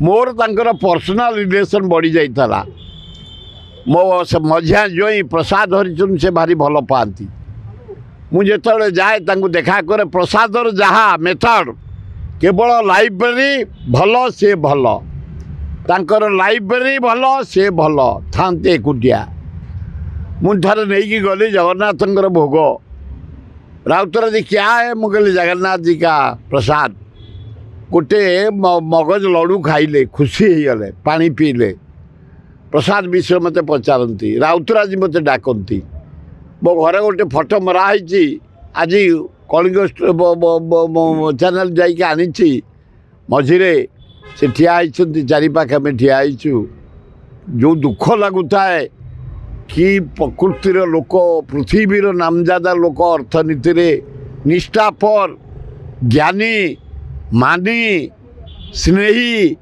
मोर तांकर personal relation बढ़ी जाइला। मो मझिया जोई प्रसाद हरिचंद से भारी भल पाती। मुझे जाए तांको देखा करे प्रसादर जहाँ मेथड केवल लाइब्रेरी भल से भल तांकर लाइब्रेरी भल से भल थांते एकुटिया। मुझे थे नहीं गली जगन्नाथ भोग राउतर जी क्या है मुझे जगन्नाथ जी का प्रसाद गोटे मगज लड़ू खाइले खुशी हो गले पानी पीले प्रसाद विषय मत पचारती राउतरा जी मत डाकती मो घर गोटे फोटो मराही आज कलिंग चैनल जाइए आनी मझिरे से ठिया चारिपाख आम ठिया जो दुख लगुता है कि प्रकृतिर लोक पृथ्वीर नामजादा लोक अर्थनीति निष्ठापर ज्ञानी मानी स्नेही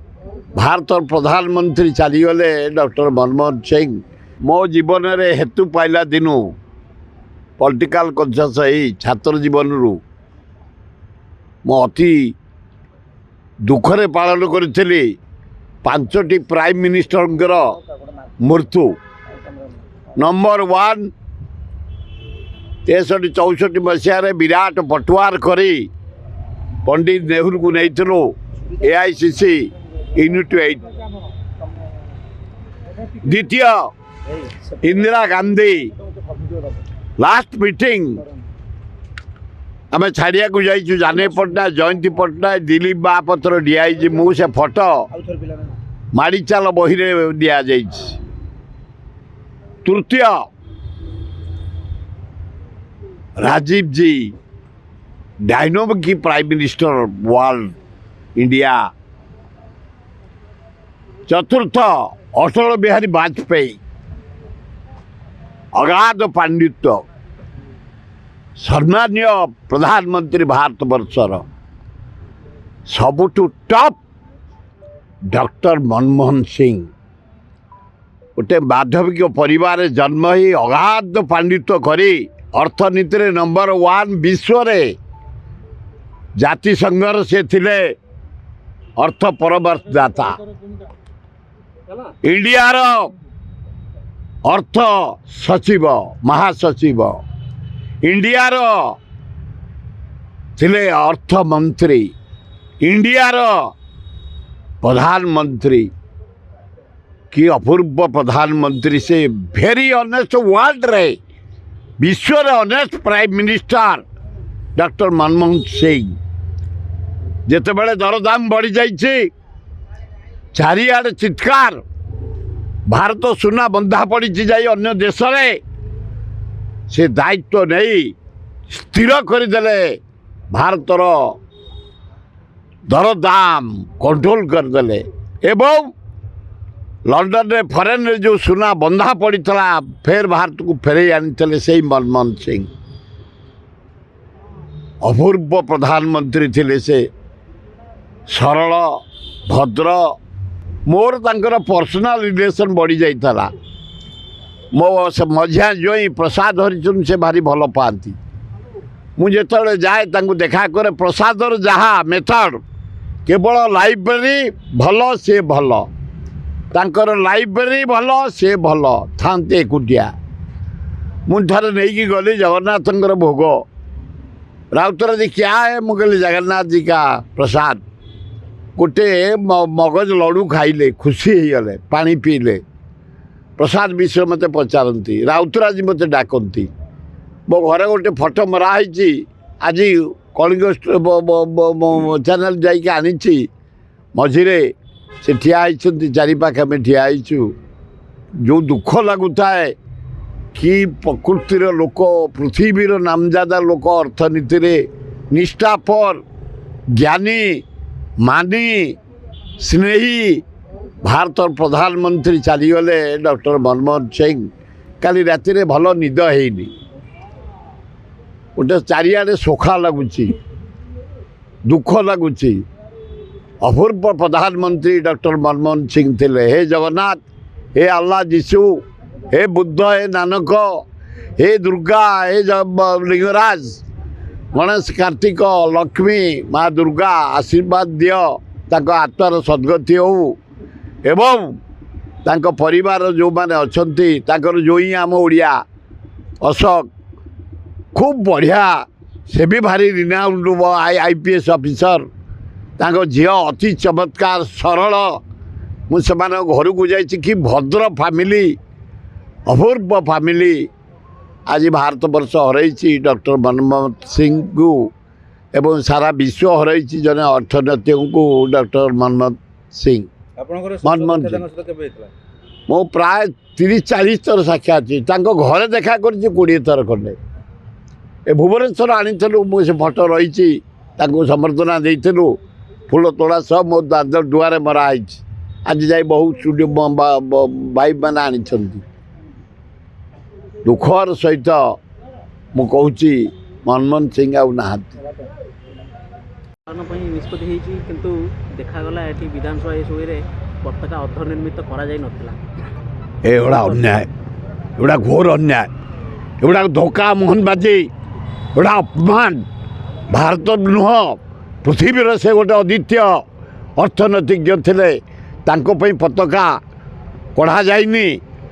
भारत प्रधानमंत्री चलीगले डॉक्टर मनमोहन सिंह। मो जीवन में हेतु पाइला दिनू पॉलिटिकल कॉन्शियस छात्र जीवन रु मो अति दुखरे पालन करी 5टी प्राइम मिनिस्टर मृत्यु। नंबर 1 63-64 मसीह विराट पटुआर करी पंडित नेहरू को नहीं AICC यूनिट 8। द्वितीय इंदिरा गांधी लास्ट मीटिंग आम छाड़िया को जाइए जाने पट्टनायक जयंती पट्टनायक दिलीप महापत्र दिखाई मुझे फोटो माड़ी चाल बही दि जाए। तृतीय राजीव जी डायनोमिक प्राइम मिनिस्टर वर्ल्ड इंडिया। चतुर्थ अटल बिहारी वाजपेयी अगाध पांडित्य सम्मान्य प्रधानमंत्री भारत वर्षर सबुठु टॉप डॉक्टर मनमोहन सिंह गोटे माधविक परिवार जन्म ही अगाध पांडित्य करी अर्थनीति रे नंबर 1 विश्व रे जातिसंघर से थिले अर्थ परमर्शदाता इंडियार अर्थ सचिव महासचिव इंडियार थिले अर्थ मंत्री इंडियार प्रधानमंत्री कि अपूर्व प्रधानमंत्री से वेरी ऑनेस्ट वर्ल्ड रे विश्व रे honest prime minister doctor Manmohan Singh. जिते बड़े दरदाम बढ़ी जाइए चारिआडे चित्कार भारत सुना बंधा पड़ी जाई अन्य देश रे से दायित्व नहीं स्थिर करदेले भारतर दरदाम कंट्रोल करदेले एवं लंडन रे फरेन रे जो सुना बंधा पड़ी फेर भारत को फेरे आनी से मनमोहन सिंह अपूर्व प्रधानमंत्री थिले से सरल भद्र मोर तांकर पर्सनल रिलेशन बढ़ी जाइला। मो मझिया जोई प्रसाद हरिचंद से भारी भल पाती। मुझे जाए तांको देखा करे प्रसादर जहाँ मेथड केवल लाइब्रेरी भल से भल तांकर लाइब्रेरी भल से भल थांते एकुटिया। मुझे थे नहीं गली जगन्नाथ भोग राउतर जी क्या है मुझे जगन्नाथ जी का प्रसाद गोटे मगज लड़ू खाइले खुशी हो गले पानी पीले प्रसाद विषय मत पचारती राउतरा जी मत डाकती मो घर गोटे फोटो मराही आज कलिंग चैनल जाइए आनी मझिरे से ठिया चारिपाख आम ठिया जो दुख लगुता है कि प्रकृतिर लोक पृथ्वीर नामजादा लोक अर्थनीति निष्ठापर ज्ञानी मानी स्नेही भारत प्रधानमंत्री चलीगले डॉक्टर मनमोहन सिंह। काली राति रे भल निद हैनी गोटे चारिआडे शोखा लगुच दुख लगुच। अपूर्व प्रधानमंत्री डॉक्टर मनमोहन सिंह थे। हे जगन्नाथ हे अल्लाह जीशु हे बुद्ध हे नानक हे दुर्गा हे लिंगराज गणेश कार्तिक लक्ष्मी माँ दुर्गा आशीर्वाद दियो ତାଙ୍କ ଆତ୍ମାର ସଦ୍ଗତି ହେଉ ଏବଂ ତାଙ୍କ ପରିବାର ଯେଉଁମାନେ ଅଛନ୍ତି ତାଙ୍କର ଜୋଇଁ ଆମ ଓଡ଼ିଆ ଅଶୋକ ଖୁବ୍ ବଢ଼ିଆ ସେ ବି ଭାରି ରିନାଉଣ୍ଡ IPS ଅଫିସର ତାଙ୍କ ଝିଅ ଅତି ଚମତ୍କାର ସରଳ ମୁଁ ସେମାନଙ୍କ ଘରକୁ ଯାଇଛି କି ଭଦ୍ର ଫ୍ୟାମିଲି ଅପୂର୍ବ ଫ୍ୟାମିଲି ଆଜି ଭାରତବର୍ଷ ହରାଇଛି ଡକ୍ଟର ମନମୋହନ ସିଂଙ୍କୁ ଏବଂ ସାରା ବିଶ୍ୱ ହରାଇଛି ଜଣେ ଅର୍ଥନୀତିକୁ ଡକ୍ଟର ମନମୋହନ ସିଂ ମନମୋହନ ସିଂ ମୁଁ ପ୍ରାୟ 30-40 ଥର ସାକ୍ଷାତ ଅଛି ତାଙ୍କ ଘରେ ଦେଖା କରିଛି 20 ଥର ଖଣ୍ଡେ ଏ ଭୁବନେଶ୍ୱର ଆଣିଥିଲୁ ମୁଁ ସେ ଫଟୋ ରହିଛି ତାଙ୍କୁ ସମ୍ବର୍ଦ୍ଧନା ଦେଇଥିଲୁ ଫୁଲ ତୋଳା ସହ ମୋ ଦାଦର ଦୁଆରେ ମରା ହେଇଛି ଆଜି ଯାଇ ବହୁ ଷ୍ଟୁଡ଼ିଓ ଭାଇମାନେ ଆଣିଛନ୍ତି ଦୁଃଖର ସହିତ ମୁଁ କହୁଛି ମନମୋହନ ସିଂ ଆଉ ନାହାନ୍ତି ନିଷ୍ପତ୍ତି ହେଇଛି କିନ୍ତୁ ଦେଖାଗଲା ଏଠି ବିଧାନସଭା ଏସବୁରେ ପତାକା ଅର୍ଦ୍ଧନିର୍ମିତ କରାଯାଇ ନଥିଲା ଏଗୁଡ଼ା ଅନ୍ୟାୟ ଏଗୁଡ଼ା ଘୋର ଅନ୍ୟାୟ ଏଗୁଡ଼ା ଧୋକା ମୋହନବାଜି ଏଗୁଡ଼ା ଅପମାନ ଭାରତ ନୁହଁ ପୃଥିବୀର ସେ ଗୋଟେ ଅଦ୍ୱିତୀୟ ଅର୍ଥନୀତିଜ୍ଞ ଥିଲେ ତାଙ୍କ ପାଇଁ ପତାକା କଢ଼ାଯାଇନି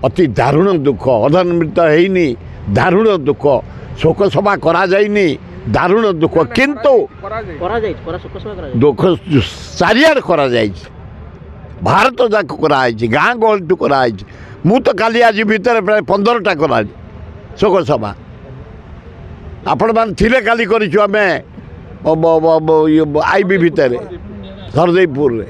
ଅତି ଦାରୁଣ ଦୁଃଖ ଅର୍ଦ୍ଧନିର୍ମିତ ହେଇନି ଦାରୁଣ ଦୁଃଖ ଶୋକସଭା କରାଯାଇନି ଦାରୁଣ ଦୁଃଖ କିନ୍ତୁ ଦୁଃଖ ଚାରିଆଡ଼େ କରାଯାଇଛି ଭାରତ ଯାକ କରାଯାଇଛି ଗାଁ ଗହଳିଠୁ କରାଯାଇଛି ମୁଁ ତ କାଲି ଆଜି ଭିତରେ ପ୍ରାୟ 15ଟା କରାଲି ଶୋକସଭା ଆପଣମାନେ ଥିଲେ କାଲି କରିଛୁ ଆମେ IB ଭିତରେ ହରଦେଇପୁରରେ